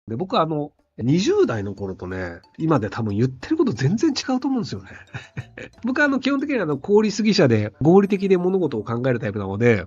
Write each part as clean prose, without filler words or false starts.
で、僕は20代の頃とね、今で多分言ってること全然違うと思うんですよね。僕は基本的には功利主義者で合理的で物事を考えるタイプなので、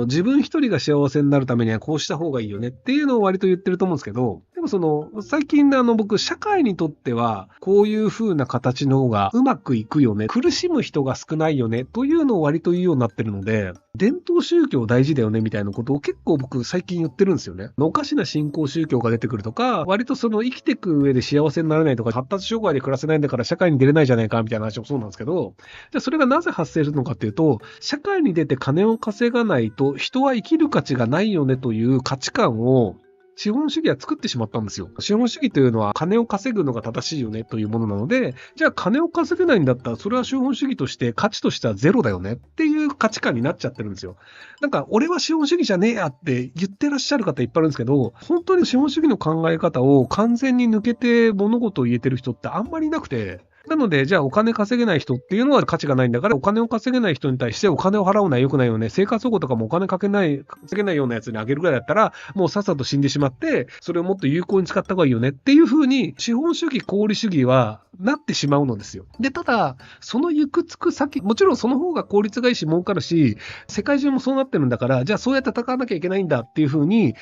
自分一人が幸せになるためにはこうした方がいいよねっていうのを割と言ってると思うんですけど、でも最近僕、社会にとってはこういう風な形の方がうまくいくよね、苦しむ人が少ないよねというのを割と言うようになってるので、伝統宗教大事だよねみたいなことを結構僕最近言ってるんですよね。おかしな信仰宗教が出てくるとか、割と生きていく上で幸せになれないとか、発達障害で暮らせないんだから社会に出れないじゃないかみたいな話もそうなんですけど、じゃあそれがなぜ発生するのかっていうと、社会に出て金を稼がないと人は生きる価値がないよねという価値観を資本主義は作ってしまったんですよ。資本主義というのは金を稼ぐのが正しいよねというものなので、じゃあ金を稼げないんだったらそれは資本主義として価値としてはゼロだよねっていう価値観になっちゃってるんですよ。なんか俺は資本主義じゃねえやって言ってらっしゃる方いっぱいいるんですけど、本当に資本主義の考え方を完全に抜けて物事を言えてる人ってあんまりいなくて、なので、じゃあお金稼げない人っていうのは価値がないんだから、お金を稼げない人に対してお金を払うのは良くないよね。生活保護とかもお金稼げないようなやつにあげるぐらいだったら、もうさっさと死んでしまって、それをもっと有効に使った方がいいよねっていう風に、資本主義、功利主義はなってしまうのですよ。で、ただ、その行くつく先、もちろんその方が効率がいいし儲かるし、世界中もそうなってるんだから、じゃあそうやって戦わなきゃいけないんだっていう風に、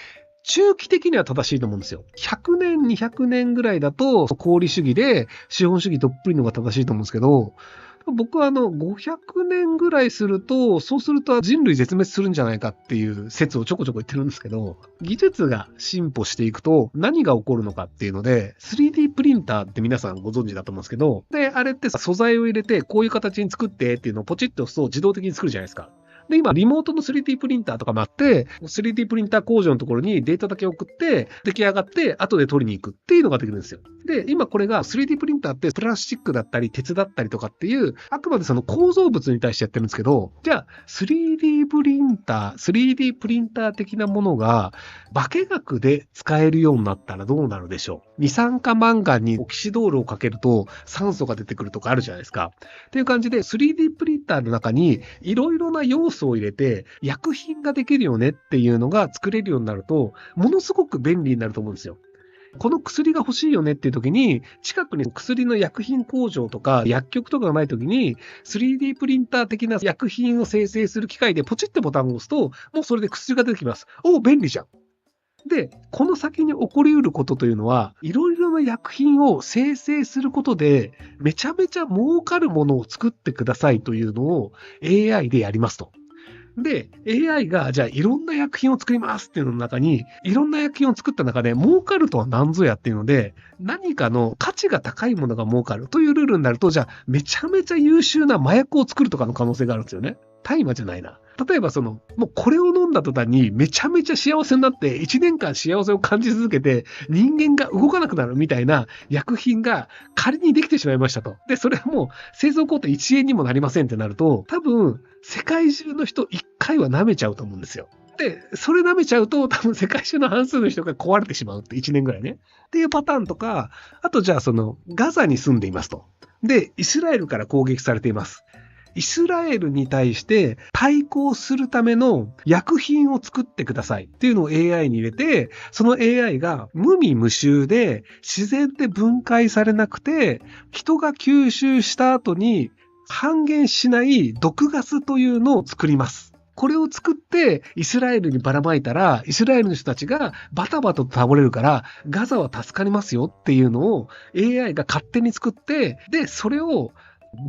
中期的には正しいと思うんですよ。100年、200年ぐらいだと、功利主義で資本主義どっぷりのが正しいと思うんですけど、僕は500年ぐらいすると、そうすると人類絶滅するんじゃないかっていう説をちょこちょこ言ってるんですけど、技術が進歩していくと何が起こるのかっていうので、3D プリンターって皆さんご存知だと思うんですけど、で、あれって素材を入れてこういう形に作ってっていうのをポチッと押すと自動的に作るじゃないですか。で、今、リモートの 3D プリンターとかもあって、3D プリンター工場のところにデータだけ送って、出来上がって、後で取りに行くっていうのができるんですよ。で、今これが 3D プリンターってプラスチックだったり、鉄だったりとかっていう、あくまでその構造物に対してやってるんですけど、じゃあ、3D プリンター、3D プリンター的なものが、化学で使えるようになったらどうなるでしょう。二酸化マンガンにオキシドールをかけると酸素が出てくるとかあるじゃないですか。っていう感じで 3D プリンターの中にいろいろな要素を入れて薬品ができるよねっていうのが作れるようになると、ものすごく便利になると思うんですよ。この薬が欲しいよねっていう時に、近くに薬の薬品工場とか薬局とかがない時に、3D プリンター的な薬品を生成する機械でポチってボタンを押すと、もうそれで薬が出てきます。おお、便利じゃん。で、この先に起こり得ることというのは、いろいろな薬品を生成することで、めちゃめちゃ儲かるものを作ってくださいというのを AI でやりますと。で、AI が、じゃあいろんな薬品を作りますっていうのの中に、いろんな薬品を作った中で、儲かるとは何ぞやっていうので、何かの価値が高いものが儲かるというルールになると、じゃあめちゃめちゃ優秀な麻薬を作るとかの可能性があるんですよね。大麻じゃないな。例えばもうこれを飲んだ途端にめちゃめちゃ幸せになって1年間幸せを感じ続けて人間が動かなくなるみたいな薬品が仮にできてしまいましたと。で、それはもう製造工程1円にもなりませんってなると、多分世界中の人1回は舐めちゃうと思うんですよ。で、それ舐めちゃうと多分世界中の半数の人が壊れてしまうって1年ぐらいね。っていうパターンとか、あとじゃあガザに住んでいますと。で、イスラエルから攻撃されています。イスラエルに対して対抗するための薬品を作ってくださいっていうのを AI に入れて、その AI が無味無臭で自然で分解されなくて、人が吸収した後に半減しない毒ガスというのを作ります。これを作ってイスラエルにばらまいたら、イスラエルの人たちがバタバタと倒れるから、ガザは助かりますよっていうのを AI が勝手に作って、で、それを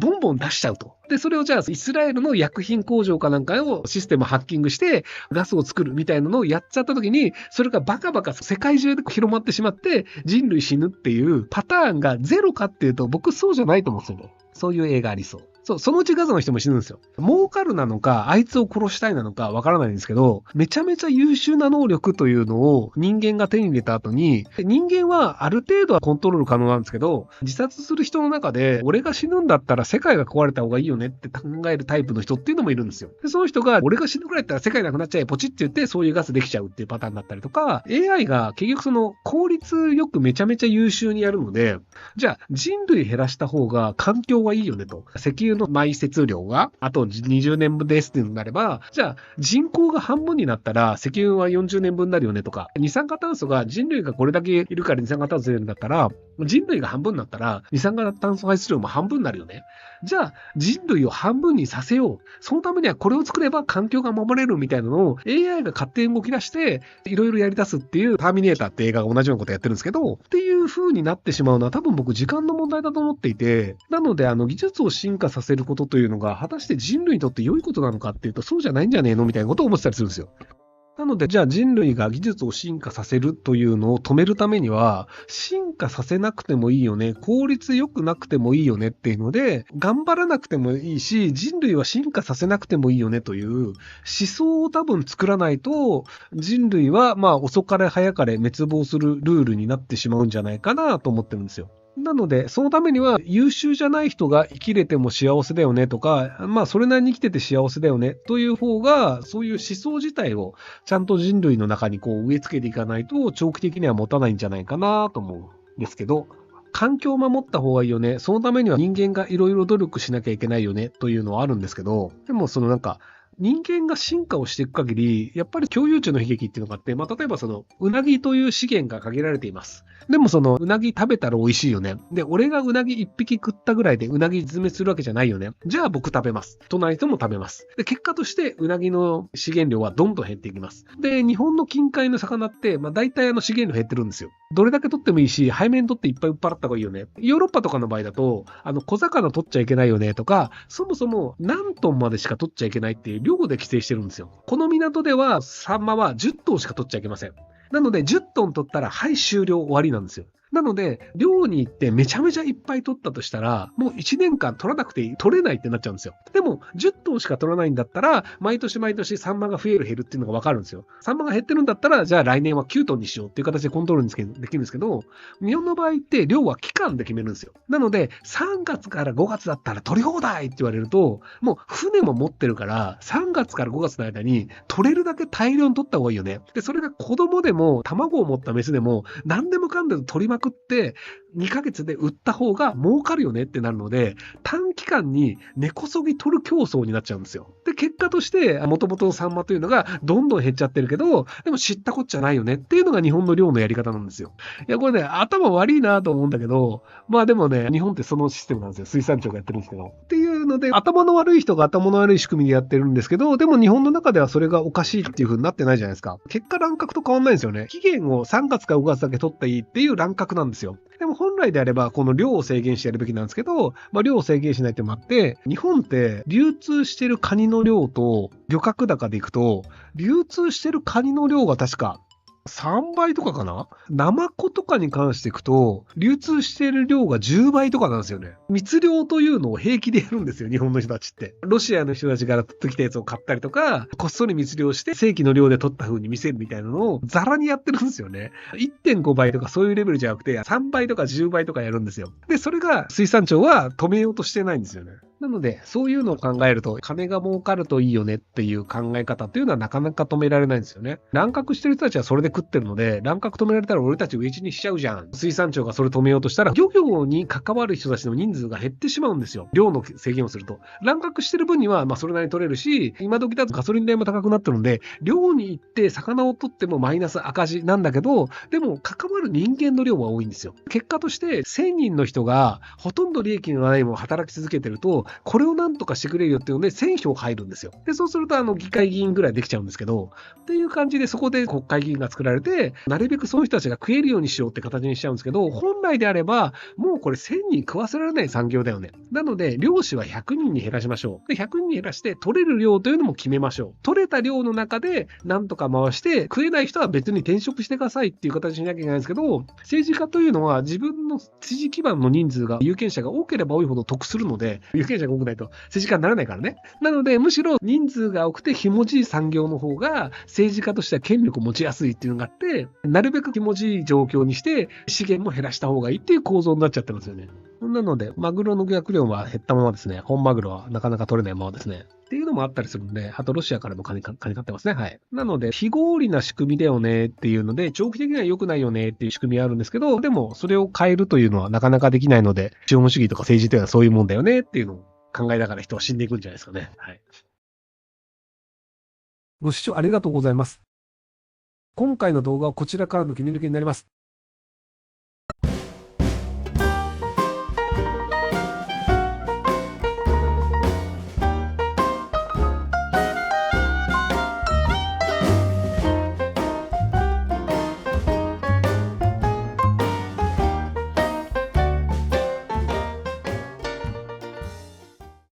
ボンボン出しちゃうと。で、それをじゃあイスラエルの薬品工場かなんかをシステムハッキングしてガスを作るみたいなのをやっちゃった時に、それがバカバカ世界中で広まってしまって人類死ぬっていうパターンがゼロかっていうと僕そうじゃないと思うんですよね。そういう映画ありそう。そう、そのうちガザの人も死ぬんですよ。儲かるなのか、あいつを殺したいなのかわからないんですけど、めちゃめちゃ優秀な能力というのを人間が手に入れた後に、人間はある程度はコントロール可能なんですけど、自殺する人の中で、俺が死ぬんだったら世界が壊れた方がいいよねって考えるタイプの人っていうのもいるんですよ。でその人が、俺が死ぬくらいだったら世界なくなっちゃえ、ポチって言って、そういうガスできちゃうっていうパターンだったりとか、AI が結局効率よくめちゃめちゃ優秀にやるので、じゃあ人類減らした方が環境はいいよねと。石油球の埋設量があと20年分ですっていうのになれば、じゃあ人口が半分になったら石油は40年分になるよねとか、二酸化炭素が人類がこれだけいるから二酸化炭素出るんだったら、人類が半分になったら二酸化炭素排出量も半分になるよね。じゃあ人類を半分にさせよう。そのためにはこれを作れば環境が守れるみたいなのを AI が勝手に動き出していろいろやり出すっていうターミネーターって映画が同じようなことやってるんですけど、っていう風になってしまうのは多分僕時間の問題だと思っていて、なので技術を進化させることというのが果たして人類にとって良いことなのかっていうとそうじゃないんじゃねえのみたいなことを思ってたりするんですよ。なので、じゃあ人類が技術を進化させるというのを止めるためには、進化させなくてもいいよね、効率良くなくてもいいよねっていうので、頑張らなくてもいいし、人類は進化させなくてもいいよねという思想を多分作らないと、人類は遅かれ早かれ滅亡するルールになってしまうんじゃないかなと思ってるんですよ。なので、そのためには優秀じゃない人が生きれても幸せだよねとか、それなりに生きてて幸せだよねという方が、そういう思想自体をちゃんと人類の中に植え付けていかないと、長期的には持たないんじゃないかなと思うんですけど、環境を守った方がいいよね。そのためには人間がいろいろ努力しなきゃいけないよねというのはあるんですけど、でも人間が進化をしていく限り、やっぱり共有地の悲劇っていうのがあって、例えばうなぎという資源が限られています。でもうなぎ食べたら美味しいよね。で、俺がうなぎ一匹食ったぐらいでうなぎ絶滅するわけじゃないよね。じゃあ僕食べます。隣人も食べます。で、結果としてうなぎの資源量はどんどん減っていきます。で、日本の近海の魚って、大体資源量減ってるんですよ。どれだけ取ってもいいし、背面取っていっぱい売っ払った方がいいよね。ヨーロッパとかの場合だと、小魚取っちゃいけないよねとか、そもそも何トンまでしか取っちゃいけないっていう量で規制してるんですよ。この港ではサンマは10トンしか取っちゃいけません。なので10トン取ったらはい終了終わりなんですよ。なので、漁に行ってめちゃめちゃいっぱい取ったとしたら、もう1年間取らなくていい、取れないってなっちゃうんですよ。でも、10トンしか取らないんだったら、毎年毎年サンマが増える減るっていうのがわかるんですよ。サンマが減ってるんだったら、じゃあ来年は9トンにしようっていう形でコントロールできるんですけど、日本の場合って量は期間で決めるんですよ。なので、3月から5月だったら取り放題って言われると、もう船も持ってるから、3月から5月の間に取れるだけ大量に取った方がいいよね。で、それが子供でも卵を持ったメスでも何でもかんでも取りまくって、2ヶ月で売った方が儲かるよねってなるので、短期間に根こそぎ取る競争になっちゃうんですよ。で、結果として、もともとのサンマというのがどんどん減っちゃってるけど、でも知ったこっちゃないよねっていうのが日本の漁のやり方なんですよ。いや、これね、頭悪いなと思うんだけど、でもね、日本ってそのシステムなんですよ。水産庁がやってるんですけど。っていうので、頭の悪い人が頭の悪い仕組みでやってるんですけど、でも日本の中ではそれがおかしいっていう風になってないじゃないですか。結果乱獲と変わんないんですよね。期限を3月か5月だけ取っていいっていう乱獲なんですよ。でも本来であれば、この量を制限してやるべきなんですけど、量を制限しないってのもあって、日本って流通してるカニの量と漁獲高でいくと、流通してるカニの量が確か3倍とかかな。ナマコとかに関していくと、流通している量が10倍とかなんですよね。密漁というのを平気でやるんですよ、日本の人たちって。ロシアの人たちから取ってきたやつを買ったりとか、こっそり密漁して正規の量で取った風に見せるみたいなのをザラにやってるんですよね。1.5 倍とかそういうレベルじゃなくて、3倍とか10倍とかやるんですよ。で、それが水産庁は止めようとしてないんですよね。なので、そういうのを考えると、金が儲かるといいよねっていう考え方っていうのはなかなか止められないんですよね。乱獲してる人たちはそれで食ってるので、乱獲止められたら俺たち飢え死にしちゃうじゃん。水産庁がそれ止めようとしたら、漁業に関わる人たちの人数が減ってしまうんですよ。量の制限をすると。乱獲してる分には、それなりに取れるし、今時だとガソリン代も高くなってるので、漁に行って魚を取ってもマイナス赤字なんだけど、でも関わる人間の量は多いんですよ。結果として、1000人の人がほとんど利益のないものを働き続けてると、これをなんとかしてくれるよっていうので1000票入るんですよ。で、そうすると議会議員ぐらいできちゃうんですけど、っていう感じでそこで国会議員が作られて、なるべくその人たちが食えるようにしようって形にしちゃうんですけど、本来であれば、もうこれ1000人食わせられない産業だよね。なので、漁師は100人に減らしましょう。で、100人に減らして取れる量というのも決めましょう。取れた量の中でなんとか回して、食えない人は別に転職してくださいっていう形にしなきゃいけないんですけど、政治家というのは自分の支持基盤の人数が有権者が多ければ多いほど得するので、有権者が多くないと政治家にならないからね。なので、むしろ人数が多くてひもじい産業の方が政治家としては権力を持ちやすいっていうのがあって、なるべくひもじい状況にして資源も減らした方がいいっていう構造になっちゃってますよね。なので、マグロの漁獲量は減ったままですね。本マグロはなかなか取れないままですね。っていうのもあったりするんで、あとロシアからもカニ買ってますね。はい。なので、非合理な仕組みだよねっていうので、長期的には良くないよねっていう仕組みはあるんですけど、でもそれを変えるというのはなかなかできないので、資本主義とか政治というのはそういうもんだよねっていうのを考えながら人は死んでいくんじゃないですかね。はい。ご視聴ありがとうございます。今回の動画はこちらからの切り抜きになります。